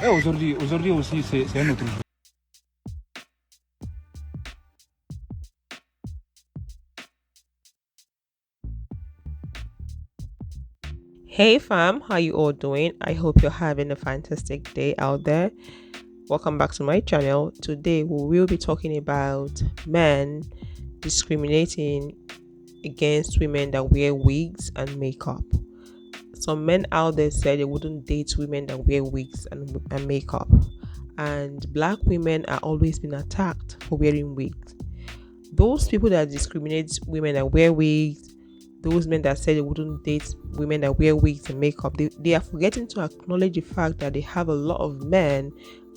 Aujourd'hui aussi, c'est un autre jour. Hey fam, how you all doing? I hope you're having a fantastic day out there. Welcome back to my channel. Today we will be talking about men discriminating against women that wear wigs and makeup. Some men out there said they wouldn't date women that wear wigs and makeup. And black women are always been attacked for wearing wigs. Those people that discriminate women that wear wigs, those men that say they wouldn't date women that wear wigs and makeup, they are forgetting to acknowledge the fact that they have a lot of men,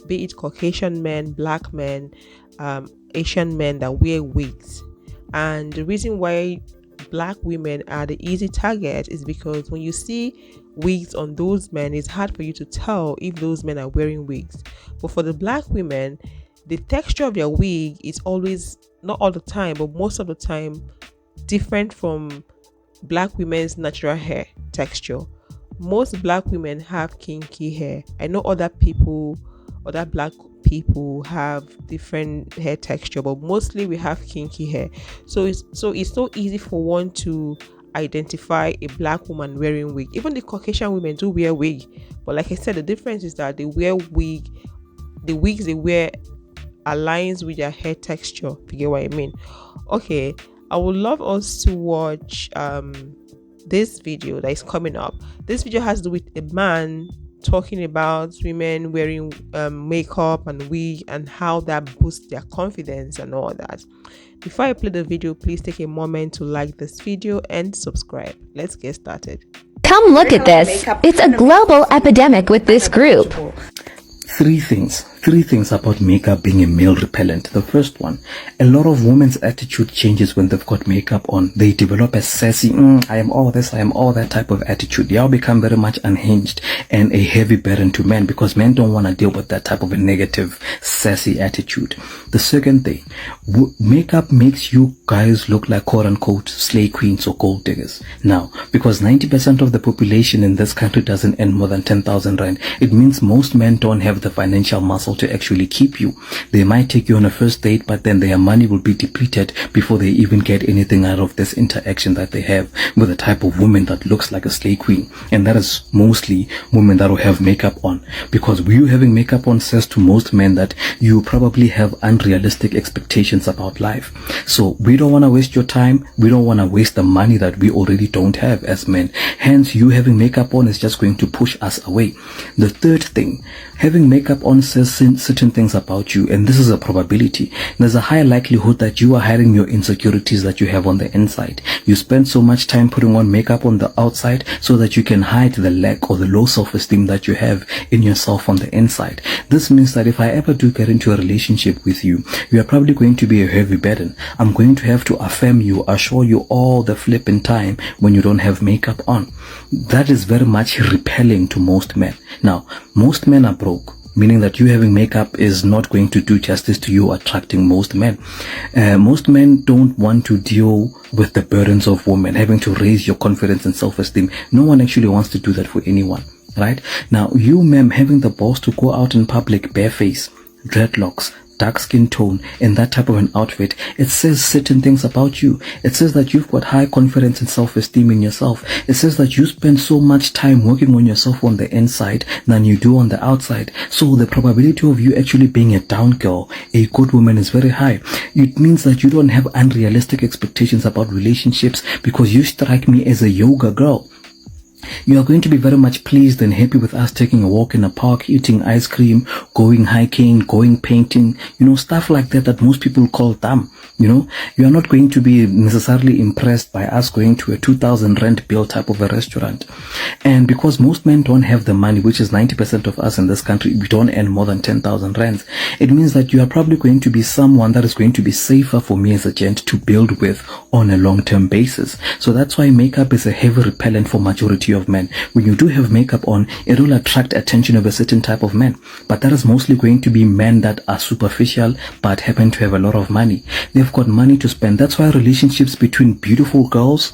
be it Caucasian men, black men, Asian men that wear wigs. And the reason why black women are the easy target is because when you see wigs on those men, it's hard for you to tell if those men are wearing wigs. But for the black women, the texture of their wig is always, not all the time, but most of the time, different from black women's natural hair texture. Most black women have kinky hair. I know other black people have different hair texture, but mostly we have kinky hair. So it's so easy for one to identify a black woman wearing wig. Even the Caucasian women do wear wig, but like I said, the difference is that they wear wig. The wigs they wear aligns with their hair texture. If you get what I mean? Okay, I would love us to watch this video that is coming up. This video has to do with a man talking about women wearing makeup and wig and how that boosts their confidence and all that. Before I play the video, please take a moment to like this video and subscribe. Let's get started. Come look at this. It's a global epidemic with this group. Three things about makeup being a male repellent. The first one, a lot of women's attitude changes when they've got makeup on. They develop a sassy, I am all this, I am all that type of attitude. They all become very much unhinged and a heavy burden to men because men don't want to deal with that type of a negative, sassy attitude. The second thing, makeup makes you guys look like quote unquote slay queens or gold diggers. Now, because 90% of the population in this country doesn't earn more than 10,000 rand, it means most men don't have the financial muscle to actually keep you. They might take you on a first date, but then their money will be depleted before they even get anything out of this interaction that they have with a type of woman that looks like a slay queen. And that is mostly women that will have makeup on, because you having makeup on says to most men that you probably have unrealistic expectations about life. So we don't want to waste your time. We don't want to waste the money that we already don't have as men. Hence, you having makeup on is just going to push us away. The third thing, having makeup on says certain things about you, and this is a probability. There's a high likelihood that you are hiding your insecurities that you have on the inside. You spend so much time putting on makeup on the outside so that you can hide the lack or the low self-esteem that you have in yourself on the inside. This means that if I ever do get into a relationship with you, you are probably going to be a heavy burden. I'm going to have to affirm you, assure you all the flipping time when you don't have makeup on. That is very much repelling to most men. Now, most men are broke, meaning that you having makeup is not going to do justice to you attracting most men. Most men don't want to deal with the burdens of women, having to raise your confidence and self-esteem. No one actually wants to do that for anyone, right? Now, you men having the balls to go out in public bareface, dreadlocks, dark skin tone, and that type of an outfit, it says certain things about you. It says that you've got high confidence and self-esteem in yourself. It says that you spend so much time working on yourself on the inside than you do on the outside. So the probability of you actually being a down girl, a good woman, is very high. It means that you don't have unrealistic expectations about relationships because you strike me as a yoga girl. You are going to be very much pleased and happy with us taking a walk in a park, eating ice cream, going hiking, going painting, stuff like that most people call dumb. You are not going to be necessarily impressed by us going to a 2,000 rand bill type of a restaurant. And because most men don't have the money, which is 90% of us in this country, we don't earn more than 10,000 rands. It means that you are probably going to be someone that is going to be safer for me as a gent to build with on a long-term basis. So that's why makeup is a heavy repellent for majority of men. When you do have makeup on, it will attract attention of a certain type of men. But that is mostly going to be men that are superficial but happen to have a lot of money. They've got money to spend. That's why relationships between beautiful girls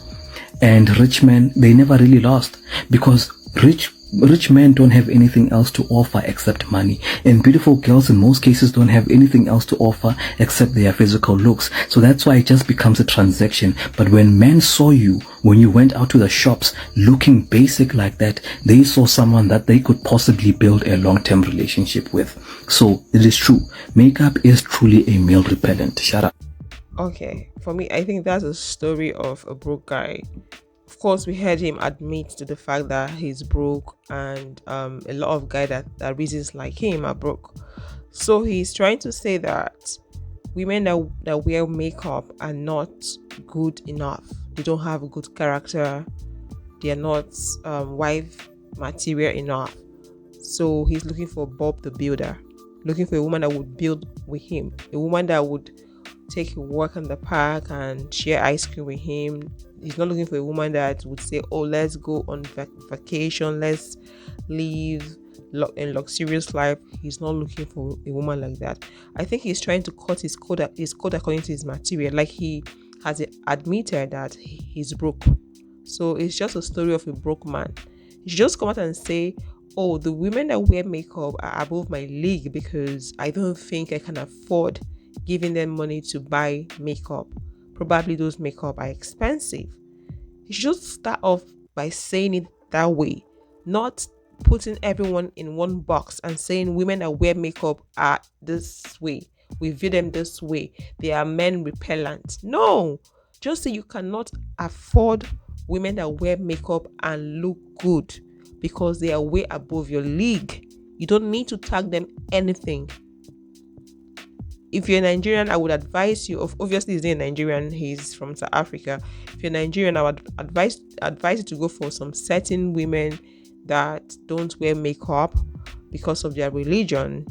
And rich men, they never really last, because rich men don't have anything else to offer except money, and beautiful girls in most cases don't have anything else to offer except their physical looks. So that's why it just becomes a transaction. But when men saw you, when you went out to the shops looking basic like that, they saw someone that they could possibly build a long-term relationship with. So it is true, makeup is truly a male repellent. Shut up. Okay, for me, I think that's a story of a broke guy. Of course, we heard him admit to the fact that he's broke, and a lot of guys that reasons like him are broke. So he's trying to say that women that wear makeup are not good enough. They don't have a good character. They are not wife material enough. So he's looking for Bob the Builder, looking for a woman that would build with him, a woman that would take a walk in the park and share ice cream with him. He's not looking for a woman that would say, oh, let's go on vacation, let's live in luxurious life. He's not looking for a woman like that. I think he's trying to cut his code according to his material. Like, he has admitted that he's broke. So it's just a story of a broke man. He should just come out and say, oh, the women that wear makeup are above my league because I don't think I can afford giving them money to buy makeup. Probably those makeup are expensive. You should just start off by saying it that way, not putting everyone in one box and saying women that wear makeup are this way. We view them this way. They are men repellent. No, just say you cannot afford women that wear makeup and look good because they are way above your league. You don't need to tag them anything. If you're Nigerian, I would advise you. Obviously, he's not Nigerian. He's from South Africa. If you're Nigerian, I would advise you to go for some certain women that don't wear makeup because of their religion.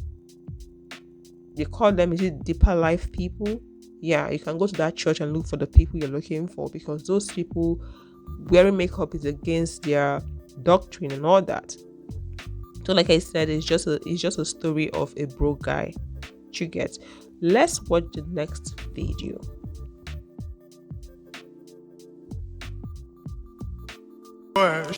They call them, is it deeper life people? Yeah, you can go to that church and look for the people you're looking for, because those people wearing makeup is against their doctrine and all that. So, like I said, it's just a story of a broke guy. You get. Let's watch the next video.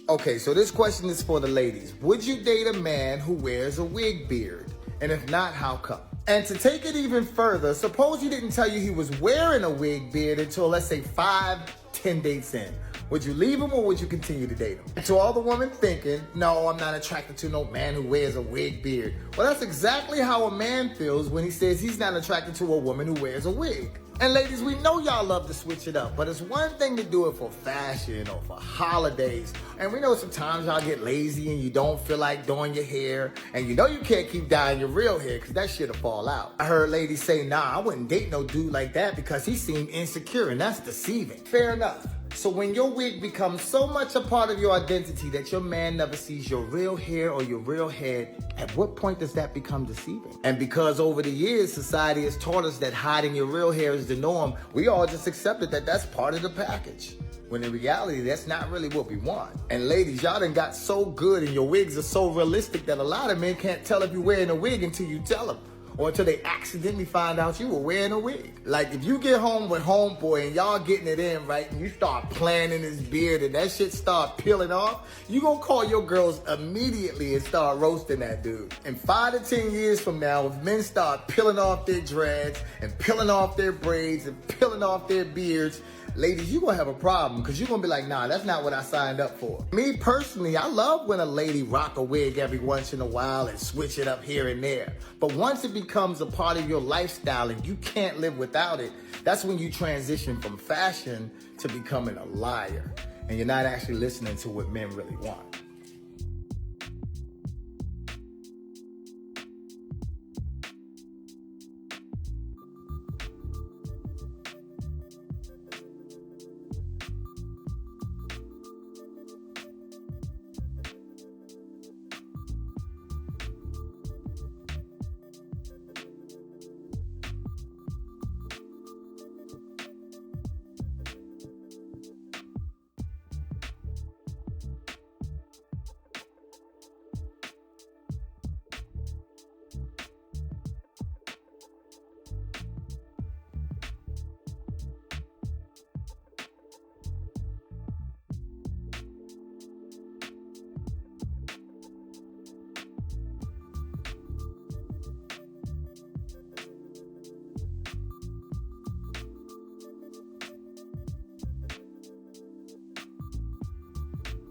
Okay, so this question is for the ladies. Would you date a man who wears a wig beard? And if not, how come? And to take it even further, suppose you didn't tell you he was wearing a wig beard until, let's say, 5-10 dates in. Would you leave him or would you continue to date him? And to all the women thinking, no, I'm not attracted to no man who wears a wig beard. Well, that's exactly how a man feels when he says he's not attracted to a woman who wears a wig. And ladies, we know y'all love to switch it up, but it's one thing to do it for fashion or for holidays. And we know sometimes y'all get lazy and you don't feel like doing your hair, and you know you can't keep dyeing your real hair because that shit'll fall out. I heard ladies say, nah, I wouldn't date no dude like that because he seemed insecure, and that's deceiving. Fair enough. So when your wig becomes so much a part of your identity that your man never sees your real hair or your real head, at what point does that become deceiving? And because over the years, society has taught us that hiding your real hair is the norm, we all just accepted that that's part of the package. When in reality, that's not really what we want. And ladies, y'all done got so good and your wigs are so realistic that a lot of men can't tell if you're wearing a wig until you tell them. Or until they accidentally find out you were wearing a wig. Like, if you get home with homeboy and y'all getting it in, right, and you start playing in his beard and that shit start peeling off, you gonna call your girls immediately and start roasting that dude. And 5 to 10 years from now, if men start peeling off their dreads and peeling off their braids and peeling off their beards, ladies, you gonna have a problem because you're gonna be like, nah, that's not what I signed up for. Me personally, I love when a lady rock a wig every once in a while and switch it up here and there. But once it becomes a part of your lifestyle and you can't live without it, that's when you transition from fashion to becoming a liar. And you're not actually listening to what men really want.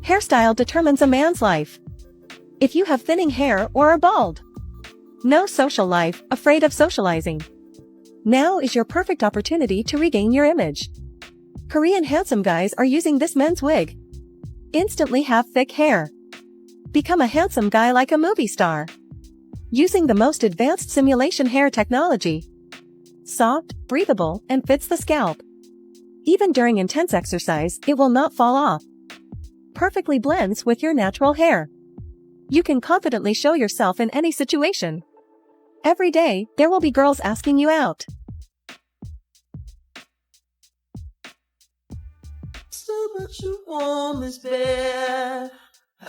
Hairstyle determines a man's life. If you have thinning hair or are bald. No social life, afraid of socializing. Now is your perfect opportunity to regain your image. Korean handsome guys are using this men's wig. Instantly have thick hair. Become a handsome guy like a movie star. Using the most advanced simulation hair technology. Soft, breathable, and fits the scalp. Even during intense exercise, it will not fall off. Perfectly blends with your natural hair. You can confidently show yourself in any situation. Every day, there will be girls asking you out. So much you want is bad.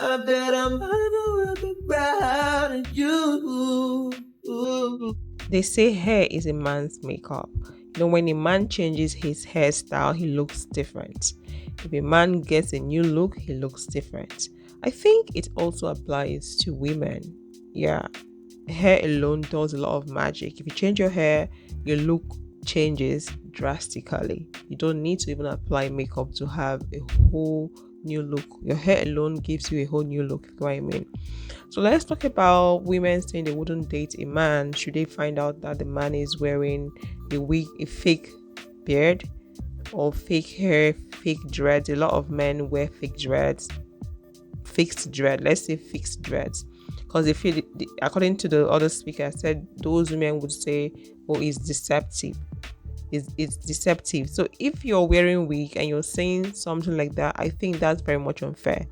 I bet I'm never be proud of you. They say hair is a man's makeup. You know, when a man changes his hairstyle, he looks different. If a man gets a new look, he looks different. I think it also applies to women. Yeah, hair alone does a lot of magic. If you change your hair, your look changes drastically. You don't need to even apply makeup to have a whole new look. Your hair alone gives you a whole new look, you know what I mean? So let's talk about women saying they wouldn't date a man should they find out that the man is wearing a wig, a fake beard, or fake hair, fake dreads. A lot of men wear fake dreads, fixed dread. Let's say fixed dreads, because they feel, according to the other speaker, I said those women would say, "Oh, it's deceptive." It's deceptive. So if you're wearing wig and you're saying something like that, I think that's very much unfair.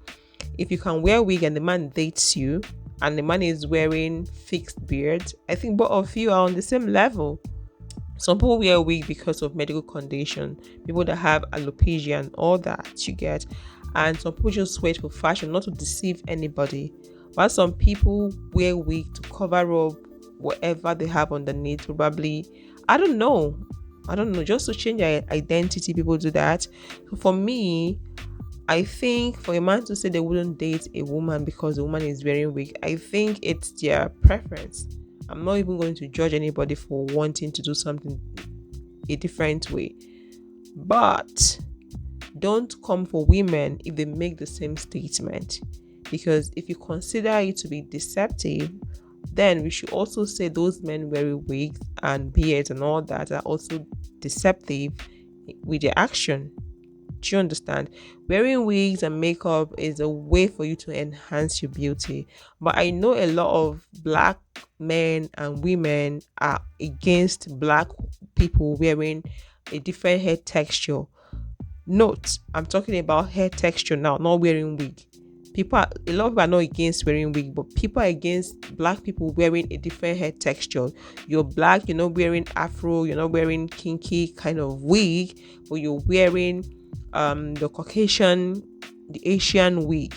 If you can wear wig and the man dates you and the man is wearing fixed beard, I think both of you are on the same level. Some people wear wig because of medical condition, people that have alopecia and all that, you get. And some people just wear it for fashion, not to deceive anybody. While some people wear wig to cover up whatever they have underneath, probably, I don't know, just to change their identity. People do that. So for me, I think for a man to say they wouldn't date a woman because the woman is wearing wig, I think it's their preference. I'm not even going to judge anybody for wanting to do something a different way. But don't come for women if they make the same statement. Because if you consider it to be deceptive, then we should also say those men wearing wigs and beards and all that are also deceptive with their action. Do you understand? Wearing wigs and makeup is a way for you to enhance your beauty. But I know a lot of black men and women are against black people wearing a different hair texture. Note, I'm talking about hair texture now, not wearing wig. A lot of people are not against wearing wig, but people are against black people wearing a different hair texture. You're black, you're not wearing afro, you're not wearing kinky kind of wig, but you're wearing the Caucasian, the Asian wig.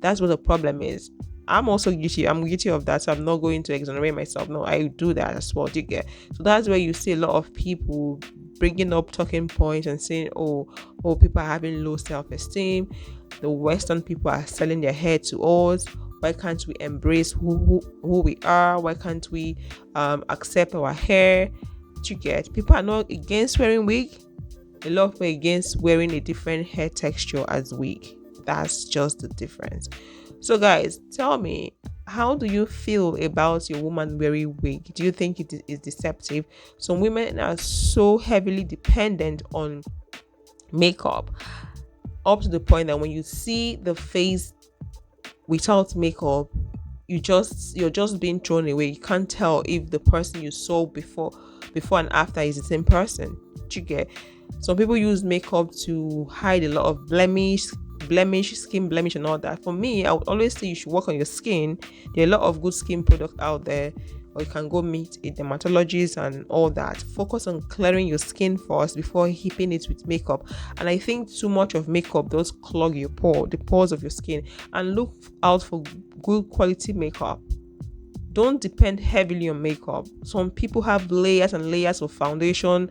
That's what the problem is. I'm also guilty. I'm guilty of that, so I'm not going to exonerate myself. No, I do that as well. Do you get? So that's where you see a lot of people bringing up talking points and saying, oh, people are having low self-esteem. The Western people are selling their hair to us. Why can't we embrace who we are? Why can't we accept our hair? Do you get? People are not against wearing wig. A lot of people are against wearing a different hair texture as wig. That's just the difference. So guys, tell me, how do you feel about your woman wearing wig? Do you think it is deceptive? Some women are so heavily dependent on makeup, up to the point that when you see the face without makeup, you're just being thrown away. You can't tell if the person you saw before and after is the same person. Do you get? Some people use makeup to hide a lot of skin blemish and all that. For me, I would always say you should work on your skin. There are a lot of good skin products out there, or you can go meet a dermatologist and all that. Focus on clearing your skin first before heaping it with makeup. And I think too much of makeup does clog the pores of your skin. And look out for good quality makeup. Don't depend heavily on makeup. Some people have layers and layers of foundation,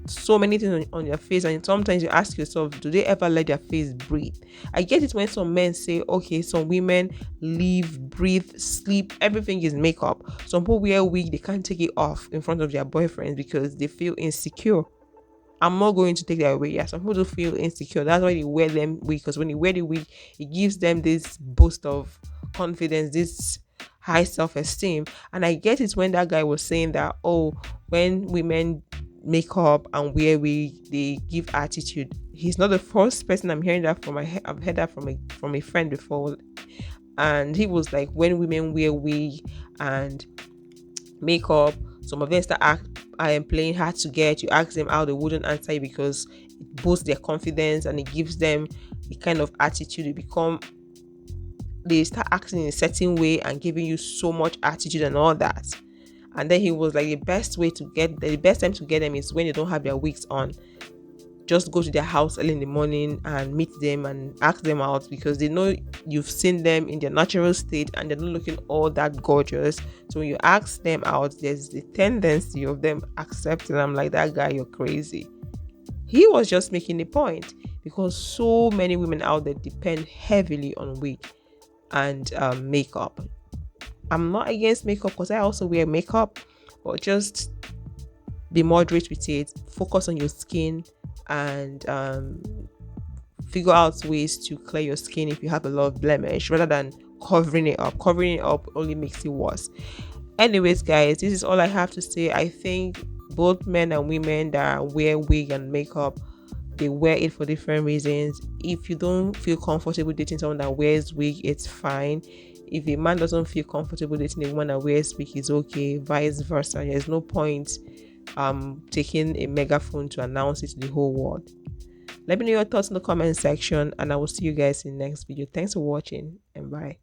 so many things on your face, and sometimes you ask yourself, do they ever let their face breathe? I get it when some men say, okay, some women live, breathe, sleep, everything is makeup. Some people wear wig, they can't take it off in front of their boyfriends because they feel insecure. I'm not going to take that away. Yeah, some people do feel insecure. That's why they wear them wig, because when they wear the wig, it gives them this boost of confidence, this high self-esteem. And I get it when that guy was saying that, oh, when women make up and wear wig, they give attitude. He's not the first person I'm hearing that from. I've heard that from a friend before, and he was like, when women wear wig and makeup, some of them start I am playing hard to get. You ask them how, they wouldn't answer you because it boosts their confidence and it gives them the kind of attitude. They start acting in a certain way and giving you so much attitude and all that. And then he was like, the best time to get them is when they don't have their wigs on. Just go to their house early in the morning and meet them and ask them out, because they know you've seen them in their natural state and they're not looking all that gorgeous. So when you ask them out, there's the tendency of them accepting. I'm like, that guy, you're crazy. He was just making a point, because so many women out there depend heavily on wig and makeup. I'm not against makeup, because I also wear makeup, but just be moderate with it. Focus on your skin and figure out ways to clear your skin if you have a lot of blemish, rather than covering it up. Covering it up only makes it worse. Anyways, guys, this is all I have to say. I think both men and women that wear wig and makeup, they wear it for different reasons. If you don't feel comfortable dating someone that wears wig, it's fine. If a man doesn't feel comfortable dating a woman that wears wig, it's okay. Vice versa. There's no point taking a megaphone to announce it to the whole world. Let me know your thoughts in the comment section, and I will see you guys in the next video. Thanks for watching, and bye.